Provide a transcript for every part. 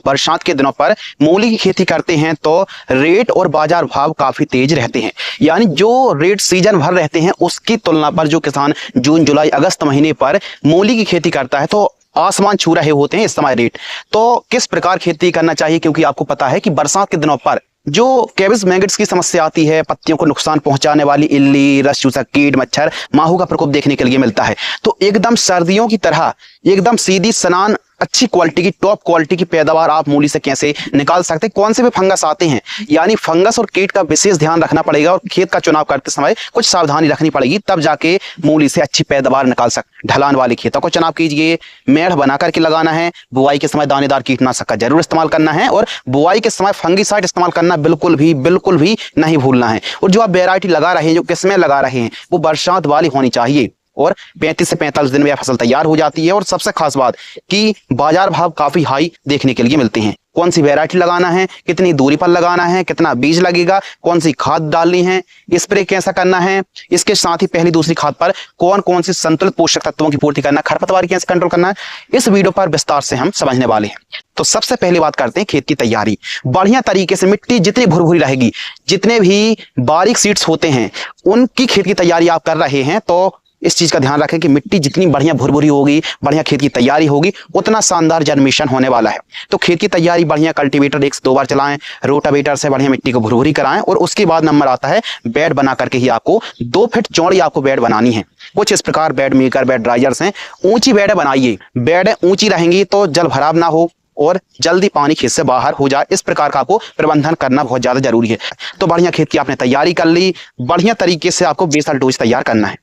आप बरसात के दिनों पर मूली की खेती करते हैं तो रेट और बाजार भाव काफी तेज रहते हैं। यानी जो रेट सीजन भर रहते हैं उसकी तुलना पर जो किसान जून जुलाई अगस्त महीने पर मूली की खेती करता है तो आसमान छू रहे होते हैं इस समय रेट। तो किस प्रकार खेती करना चाहिए, क्योंकि आपको पता है कि बरसात के दिनों पर जो कैबिज मैगट्स की समस्या आती है, पत्तियों को नुकसान पहुंचाने वाली इल्ली, रस चूसक कीट, मच्छर, माहू का प्रकोप देखने के लिए मिलता है। तो एकदम सर्दियों की तरह एकदम सीधी सनान अच्छी क्वालिटी की, टॉप क्वालिटी की पैदावार आप मूली से कैसे निकाल सकते हैं, कौन से भी फंगस आते हैं, यानी फंगस और कीट का विशेष ध्यान रखना पड़ेगा और खेत का चुनाव करते समय कुछ सावधानी रखनी पड़ेगी, तब जाके मूली से अच्छी पैदावार निकाल सकते। ढलान वाले खेतों को चुनाव कीजिए, मेढ़ बना करके लगाना है, बुआई के समय दानेदार कीटनाशक का जरूर इस्तेमाल करना है और बुआई के समय फंगिसाइड इस्तेमाल करना बिल्कुल भी नहीं भूलना है। और जो आप वेराइटी लगा रहे हैं, जो किस्में लगा रहे हैं, वो बरसात वाली होनी चाहिए और 35 से 45 दिन में यह फसल तैयार हो जाती है। और सबसे खास बात कि बाजार भाव काफी हाई देखने के लिए मिलते हैं। कौन सी वैरायटी लगाना है, कितनी दूरी पर लगाना है, कितना बीज लगेगा, कौन सी खाद डालनी है, स्प्रे कैसा करना है, इसके साथ ही पहली दूसरी खाद पर कौन कौन सी संतुलित पोषक तत्वों की पूर्ति करना, खरपतवार कैसे कंट्रोल करना है, इस वीडियो पर विस्तार से हम समझने वाले हैं। तो सबसे पहले बात करते हैं खेत की तैयारी। बढ़िया तरीके से मिट्टी जितनी भुरभुरी रहेगी, जितने भी बारीक सीड्स होते हैं, उनकी खेत की तैयारी आप कर रहे हैं तो इस चीज का ध्यान रखें कि मिट्टी जितनी बढ़िया भुरभुरी होगी, बढ़िया खेत की तैयारी होगी, उतना शानदार जर्मिनेशन होने वाला है। तो खेत की तैयारी बढ़िया कल्टीवेटर 1 से 2 बार चलाएं, रोटावेटर से बढ़िया मिट्टी को भुरभुरी कराएं और उसके बाद नंबर आता है बेड बना करके ही आपको 2 फीट चौड़ी आपको बेड बनानी है। कुछ इस प्रकार बेड मेकर, बेड ड्राइजर्स हैं, ऊंची बेड बनाइए। बेड ऊंची रहेंगी तो जल भराव ना हो और जल्दी पानी खेत से बाहर हो जाए, इस प्रकार का आपको प्रबंधन करना बहुत ज्यादा जरूरी है। तो बढ़िया खेत की आपने तैयारी कर ली, बढ़िया तरीके से आपको बेसल डोज तैयार करना है।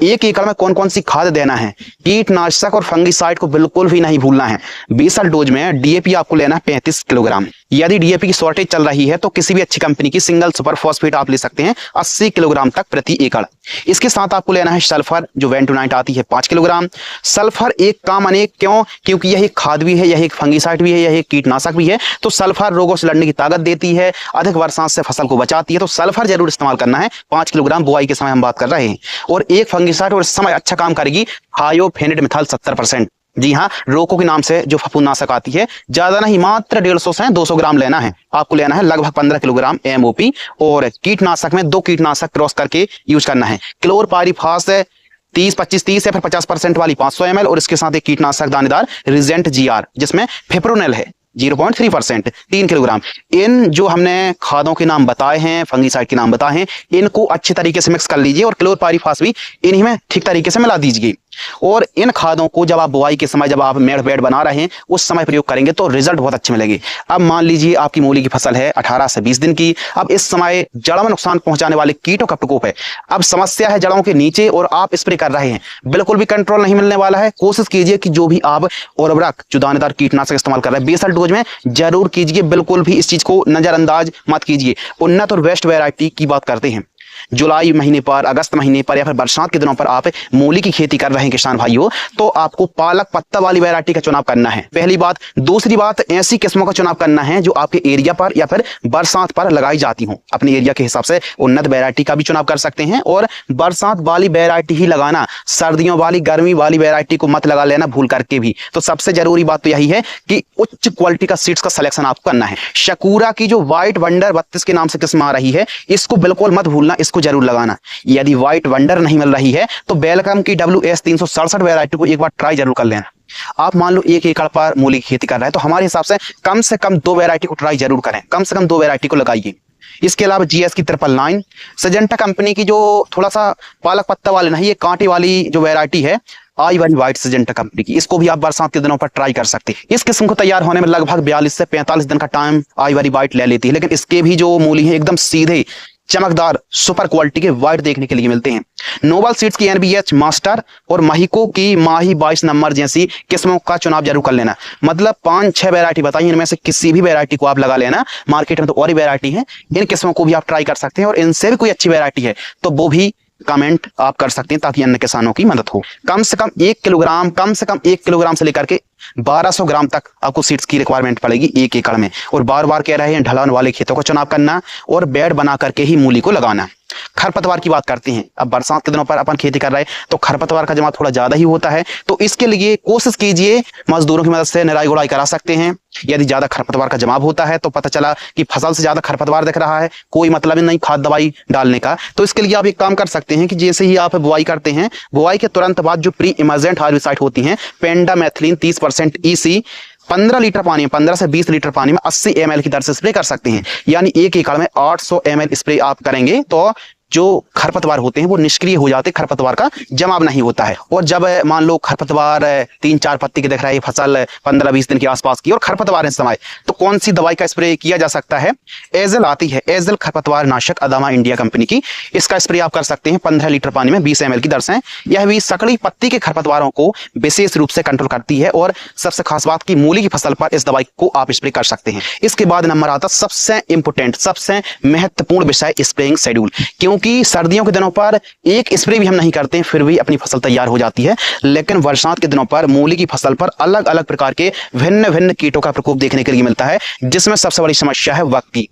1 एकड़ में कौन कौन सी खाद देना है, कीटनाशक और फंगिसाइड को बिल्कुल भी नहीं भूलना है। बेसल डोज में डीएपी आपको लेना है 35 किलोग्राम। यदि डीएपी की शॉर्टेज चल रही है तो किसी भी अच्छी कंपनी की सिंगल सुपर फॉस्फेट आप ले सकते हैं 80 किलोग्राम तक प्रति एकड़। इसके साथ आपको लेना है सल्फर, जो वेंटोनाइट आती है 5 किलोग्राम। सल्फर एक काम अनेक, क्यों? क्योंकि यह एक खाद भी है, यह एक फंगिसाइड भी है, यह एक कीटनाशक भी है। तो सल्फर रोगों से लड़ने की ताकत देती है, अधिक वर्षा से फसल को बचाती है, तो सल्फर जरूर इस्तेमाल करना है। 5 किलोग्राम बुआई के समय हम बात कर रहे हैं। और एक फंगिसाइड और इस समय अच्छा काम करेगी थायोफेनिड मिथाइल 70%। जी हाँ, रोको के नाम से जो फफूंदनाशक आती है, ज्यादा नहीं, मात्र 150 से 200 ग्राम लेना है। आपको लेना है लगभग 15 किलोग्राम एमओपी। और कीटनाशक में 2 कीटनाशक क्रॉस करके यूज करना है। क्लोरपाइरिफास 30-25-30 या फिर 50% वाली 500 ml और इसके साथ एक कीटनाशक दानेदार रिजेंट जीआर, जिसमें फिप्रोनेल है 0.3%, 3 किलोग्राम। इन जो हमने खादों के नाम बताए हैं, फंगिसाइड के नाम बताए हैं, इनको अच्छे तरीके से मिक्स कर लीजिए और क्लोरपाइरिफास भी इन्हीं में ठीक तरीके से मिला दीजिए। और इन खादों को जब आप बुआई के समय, जब आप मेड़ बेड बना रहे हैं, उस समय प्रयोग करेंगे तो रिजल्ट बहुत अच्छे मिलेंगे। अब मान लीजिए आपकी मूली की फसल है 18 से 20 दिन की। अब इस समय जड़ों में नुकसान पहुंचाने वाले कीटों का प्रकोप है। अब समस्या है जड़ों के नीचे और आप स्प्रे कर रहे हैं, बिल्कुल भी कंट्रोल नहीं मिलने वाला है। कोशिश कीजिए कि जो भी आप उर्वरक, जो दानेदार कीटनाशक इस्तेमाल कर रहे हैं, बेसल डोज में जरूर कीजिए, बिल्कुल भी इस चीज को नजरअंदाज मत कीजिए। उन्नत और बेस्ट वैरायटी की बात करते हैं। जुलाई महीने पर, अगस्त महीने पर या फिर बरसात के दिनों पर आप मूली की खेती कर रहे हैं किसान भाइयों, तो आपको पालक पत्ता वाली वैरायटी का चुनाव करना है, पहली बात। दूसरी बात, ऐसी किस्मों का चुनाव करना है जो आपके एरिया पर या फिर बरसात पर लगाई जाती हो। अपने एरिया के हिसाब से उन्नत वैरायटी का भी चुनाव कर सकते हैं और बरसात वाली वैरायटी ही लगाना, सर्दियों वाली, गर्मी वाली वैरायटी को मत लगा लेना भूल करके भी। तो सबसे जरूरी बात तो यही है कि उच्च क्वालिटी का सीड्स का सिलेक्शन आपको करना है। शकूरा की जो व्हाइट वंडर 32 के नाम से किस्म आ रही है, इसको बिल्कुल मत भूलना, इसको जरूर लगाना। यदि व्हाइट वंडर नहीं मिल रही है तो वेलकम की WS 367 वैरायटी को एक बार ट्राई जरूर कर लेना। आप मान लो 1 एकड़ पर मूली की खेती कर रहे हैं तो हमारे हिसाब से कम 2 वैरायटी को ट्राई जरूर करें, कम से कम 2 वैरायटी को लगाइए। इसके अलावा GS की 999, सजेंटा कंपनी की जो थोड़ा सा पालक पत्ता वाले नहीं, ये कांटे वाली जो वैरायटी है, आई वाली व्हाइट सजेंटा कंपनी की, इसको भी आप बरसात के दिनों पर ट्राई कर सकते हैं। इस किस्म को तैयार होने में लगभग 42 से 45 दिन का टाइम आई वाली व्हाइट ले लेती है, लेकिन इसके भी जो मूली है एकदम सीधे चमकदार सुपर क्वालिटी के व्हाइट देखने के लिए मिलते हैं। नोबल सीड्स की NBH मास्टर और महिको की माही 22 नंबर जैसी किस्मों का चुनाव जरूर कर लेना। मतलब 5-6 वैरायटी बताइए, इनमें से किसी भी वैरायटी को आप लगा लेना। मार्केट में तो और ही वैरायटी है, इन किस्मों को भी आप ट्राई कर सकते हैं और इनसे भी कोई अच्छी वैरायटी है तो वो भी कमेंट आप कर सकते हैं ताकि अन्य किसानों की मदद हो। कम से कम 1 किलोग्राम से लेकर के 1200 ग्राम तक आपको सीड्स की रिक्वायरमेंट पड़ेगी 1 एकड़ में। और बार बार कह रहे हैं ढलान वाले खेतों का चुनाव करना और बेड बना करके ही मूली को लगाना। खरपतवार की बात करते हैं, अब बरसात के दिनों पर अपन खेती कर रहे हैं तो खरपतवार का जमा थोड़ा ज्यादा ही होता है, तो इसके लिए कोशिश कीजिए मजदूरों की मदद से निराई गुड़ाई करा सकते हैं। यदि ज्यादा खरपतवार का जमाव होता है तो पता चला कि फसल से ज्यादा खरपतवार दिख रहा है, कोई मतलब नहीं खाद दवाई डालने का, तो इसके लिए आप एक काम कर सकते हैं कि जैसे ही आप बुआई करते हैं, बुआई के तुरंत बाद जो प्री इमर्जेंट हार्बिसाइड होती हैं, पेंडामेथिलीन 30% EC 15 लीटर पानी में, 15 से 20 लीटर पानी में 80 ml की दर से स्प्रे कर सकते हैं। यानी 1 एकड़ में 800 ml स्प्रे आप करेंगे तो जो खरपतवार होते हैं वो निष्क्रिय हो जाते हैं, खरपतवार का जमाव नहीं होता है। और जब मान लो खरपतवार 3-4 पत्ती की दिख रहा है फसल 15-20 दिन के आसपास की और खरपतवार इस समय, तो कौन सी दवाई का स्प्रे किया जा सकता है? एजल आती है, एजल खरपतवार नाशक, अदामा इंडिया कंपनी की, इसका स्प्रे आप कर सकते हैं 15 लीटर पानी में 20 ml की दर से। यह भी सकड़ी पत्ती के खरपतवारों को विशेष रूप से कंट्रोल करती है और सबसे खास बात की मूली की फसल पर इस दवाई को आप स्प्रे कर सकते हैं। इसके बाद नंबर आता सबसे इंपोर्टेंट, सबसे महत्वपूर्ण विषय, स्प्रेइंग शेड्यूल। क्योंकि सर्दियों के दिनों पर एक स्प्रे भी हम नहीं करते हैं फिर भी अपनी फसल तैयार हो जाती है, लेकिन बरसात के दिनों पर मूली की फसल पर अलग अलग प्रकार के भिन्न भिन्न कीटों का प्रकोप देखने के लिए मिलता है, जिसमें सबसे बड़ी समस्या है वक्त की।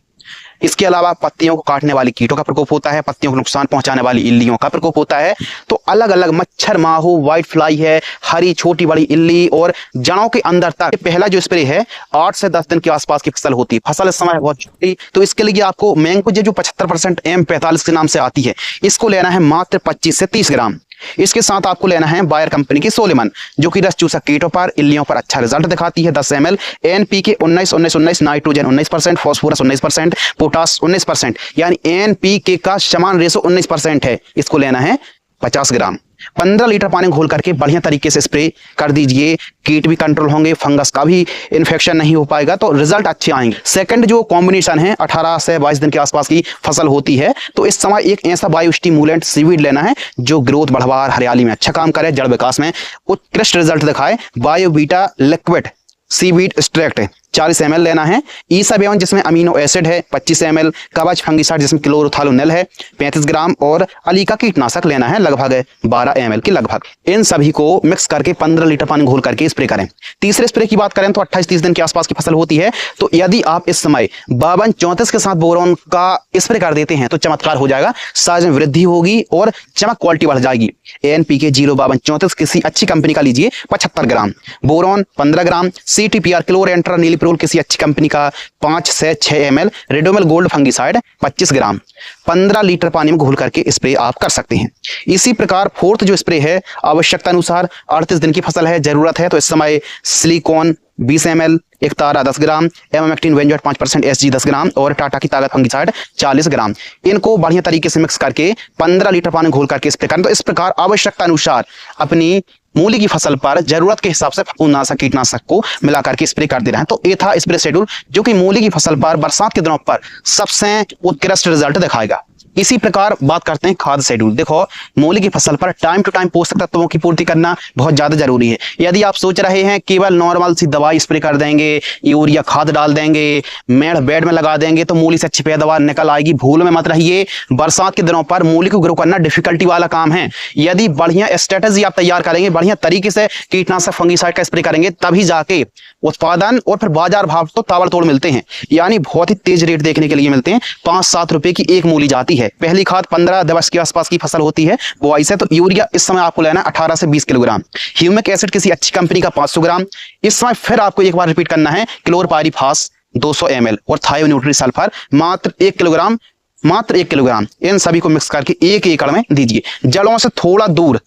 इसके अलावा पत्तियों को काटने वाली कीटों का प्रकोप होता है, पत्तियों को नुकसान पहुंचाने वाली इल्लियों का प्रकोप होता है। तो अलग अलग मच्छर, माहू, व्हाइट फ्लाई है, हरी छोटी बड़ी इल्ली और जड़ों के अंदर तक पहला जो स्प्रे है 8 से 10 दिन के आसपास की फसल होती है, फसल इस समय बहुत छोटी, तो इसके लिए आपको मैंगो जो 75% M45 के नाम से आती है, इसको लेना है मात्र 25 से 30 ग्राम। इसके साथ आपको लेना है बायर कंपनी की सोलेमन, जो कि रस चूसक कीटों पर, इल्लियों पर अच्छा रिजल्ट दिखाती है, 10 ml। NPK 19-19-19, nitrogen 19%, phosphorus 19%, potash 19%, यानी NPK का समान रेशो 19% है, इसको लेना है 50 ग्राम। 15 लीटर पानी घोल करके बढ़िया तरीके से स्प्रे कर दीजिए, कीट भी कंट्रोल होंगे, फंगस का भी इन्फेक्शन नहीं हो पाएगा, तो रिजल्ट अच्छे आएंगे। सेकंड जो कॉम्बिनेशन है 18 से 22 दिन के आसपास की फसल होती है, तो इस समय एक ऐसा बायो स्टिमुलेंट सीवीड लेना है जो ग्रोथ बढ़वार, हरियाली में अच्छा काम करे, जड़ विकास में उत्कृष्ट रिजल्ट दिखाए। बायोवीटा लिक्विड सीवीड एक्सट्रैक्ट 40 ml लेना है। ईसाबेवन जिसमें अमीनो एसिड है 25 ml, कवच फंगिसाइड जिसमें क्लोरोथालोनिल है 35 ग्राम और अलीका कीटनाशक लेना है लगभग 12 ml की लगभग। इन सभी को मिक्स करके 15 लीटर पानी घोल करके स्प्रे करें। तीसरे स्प्रे की बात करें तो 28-30 दिन के आसपास की फसल होती है, तो यदि आप इस समय 52-34 के साथ बोरोन का स्प्रे कर देते हैं तो चमत्कार हो जाएगा, साइज में वृद्धि होगी और चमक क्वालिटी बढ़ जाएगी। NPK 052-34 किसी अच्छी कंपनी का लीजिए 75 ग्राम, बोरोन 15 ग्राम, CTPR क्लोरेंट्रा नीलिप्रोल किसी अच्छी कंपनी का 5 से 6 ml, रेडोमिल गोल्ड फंगिसाइड 25 ग्राम, 15 लीटर पानी में घोल करके स्प्रे आप कर सकते हैं। इसी प्रकार फोर्थ जो स्प्रे है आवश्यकता अनुसार 38 दिन की फसल है, जरूरत है तो इस समय सिलिकॉन 20 ml, एक तारा 10 ग्राम, एमामेक्टिन वेंजोएट 5% SG 10 ग्राम और टाटा की ताकत फंगिसाइड 40 ग्राम, इनको बढ़िया तरीके से मिक्स करके 15 लीटर पानी घोल करके स्प्रे करें। तो इस प्रकार आवश्यकता अनुसार अपनी मूली की फसल पर जरूरत के हिसाब से फफूंदनाशक कीटनाशक को मिला करके स्प्रे कर दे रहे हैं। तो ये था स्प्रे शेड्यूल जो कि मूली की फसल पर बरसात के दिनों पर सबसे उत्कृष्ट रिजल्ट दिखाएगा। इसी प्रकार बात करते हैं खाद शेड्यूल। देखो, मूली की फसल पर टाइम टू टाइम पोषक तत्वों की पूर्ति करना बहुत ज्यादा जरूरी है। यदि आप सोच रहे हैं केवल नॉर्मल सी दवाई स्प्रे कर देंगे, यूरिया खाद डाल देंगे, मेड़ बेड में लगा देंगे तो मूली से अच्छी पैदावार निकल आएगी, भूल में मत रहिए। बरसात के दिनों पर मूली को ग्रो करना डिफिकल्टी वाला काम है। यदि बढ़िया स्ट्रेटेजी आप तैयार करेंगे, बढ़िया तरीके से कीटनाशक फंगिसाइड का स्प्रे करेंगे, तभी जाके उत्पादन और फिर बाजार भाव तो ताबड़तोड़ मिलते हैं, यानी बहुत ही तेज रेट देखने के लिए मिलते हैं। 5-7 रुपए की एक मूली जाती है। पहली खाद 15 दिवस के आसपास की फसल होती है बुआई से, तो यूरिया इस समय आपको लेना 18 से 20 किलोग्राम, ह्यूमिक एसिड किसी अच्छी कंपनी का 500 ग्राम। इस समय फिर आपको एक बार रिपीट करना है क्लोरपाइरिफास 200 ml और थायोन्यूट्री सल्फर मात्र 1 किलोग्राम, मात्र 1 किलोग्राम। इन सभी को मिक्स करके 1 एकड़ में दीजिए, जड़ों से थोड़ा दूर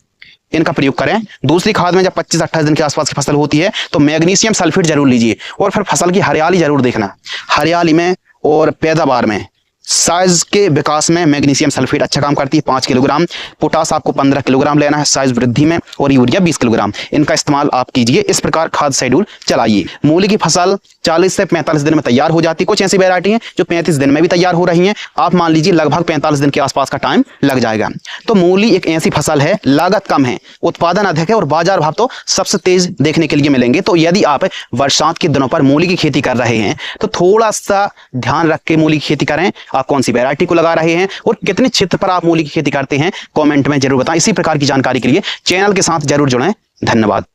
इनका प्रयोग करें। दूसरी खाद में जब 25-28 दिन के आसपास की फसल होती है तो मैग्नीशियम सल्फेट जरूर लीजिए और फिर फसल की हरियाली जरूर देखना। हरियाली में और पैदावार में, साइज के विकास में मैग्नीशियम सल्फेट अच्छा काम करती है। 5 किलोग्राम, पोटास आपको 15 किलोग्राम लेना है साइज वृद्धि में, और यूरिया 20 किलोग्राम, इनका इस्तेमाल आप कीजिए। इस प्रकार खाद शेड्यूल चलाइए। मूली की फसल 40 से 45 दिन में तैयार हो जाती है। कुछ ऐसी वैरायटी हैं जो 35 दिन में भी तैयार हो रही हैं। आप मान लीजिए लगभग 45 दिन के आसपास का टाइम लग जाएगा। तो मूली एक ऐसी फसल है, लागत कम है, उत्पादन अधिक है और बाजार भाव तो सबसे तेज देखने के लिए मिलेंगे। तो यदि आप बरसात के दिनों पर मूली की खेती कर रहे हैं तो थोड़ा सा ध्यान रख के मूली की खेती करें। आप कौन सी वैरायटी को लगा रहे हैं और कितने क्षेत्र पर आप मूली की खेती करते हैं, कमेंट में जरूर बताएं। इसी प्रकार की जानकारी के लिए चैनल के साथ जरूर जुड़ें। धन्यवाद।